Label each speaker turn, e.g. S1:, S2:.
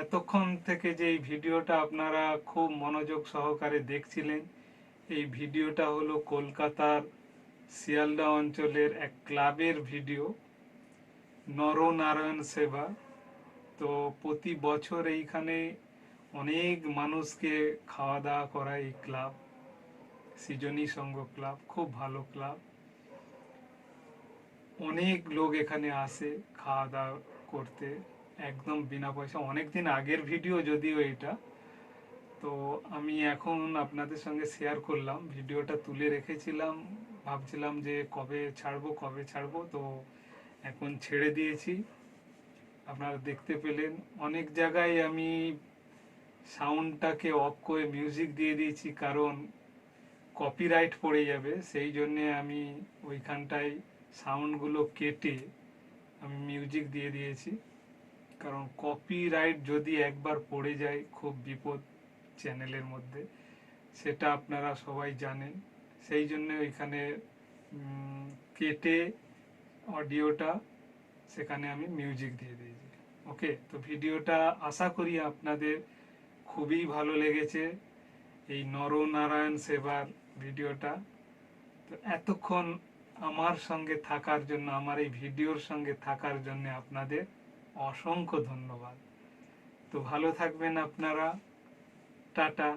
S1: এতক্ষণ থেকে যে এই ভিডিওটা আপনারা খুব মনোযোগ সহকারে দেখছিলেন, এই ভিডিওটা হলো কলকাতার শিয়ালদা অঞ্চলের এক ক্লাবের ভিডিও, নরনারায়ণ সেবা। তো প্রতি বছর এইখানে অনেক মানুষকে খাওয়া দাওয়া করায় এই ক্লাব, সৃজনী সংঘ ক্লাব, খুব ভালো ক্লাব। অনেক লোক এখানে আসে খাওয়া দাওয়া করতে, একদম বিনা পয়সা। অনেকদিন আগের ভিডিও যদিও এটা, তো আমি এখন আপনাদের সঙ্গে শেয়ার করলাম। ভিডিওটা তুলে রেখেছিলাম, ভাবছিলাম যে কবে ছাড়বো, তো এখন ছেড়ে দিয়েছি। আপনারা দেখতে পেলেন অনেক জায়গায় আমি সাউন্ডটাকে অফ করে মিউজিক দিয়ে দিয়েছি, কারণ কপিরাইট পড়ে যাবে। সেই জন্যে আমি ওইখানটায় সাউন্ডগুলো কেটে আমি মিউজিক দিয়ে দিয়েছি, কারণ কপিরাইট যদি একবার পড়ে যায় খুব বিপদ চ্যানেলের মধ্যে, সেটা আপনারা সবাই জানেন। সেই জন্য ওইখানে কেটে অডিওটা সেখানে আমি মিউজিক দিয়ে দিয়েছি। ওকে, তো ভিডিওটা আশা করি আপনাদের খুবই ভালো লেগেছে, এই নরনারায়ণ সেবার ভিডিওটা। তো এতক্ষণ আমার সঙ্গে থাকার জন্য, আমার এই ভিডিওর সঙ্গে থাকার জন্য আপনাদের অসংখ্য ধন্যবাদ। তো ভালো থাকবেন আপনারা, টাটা।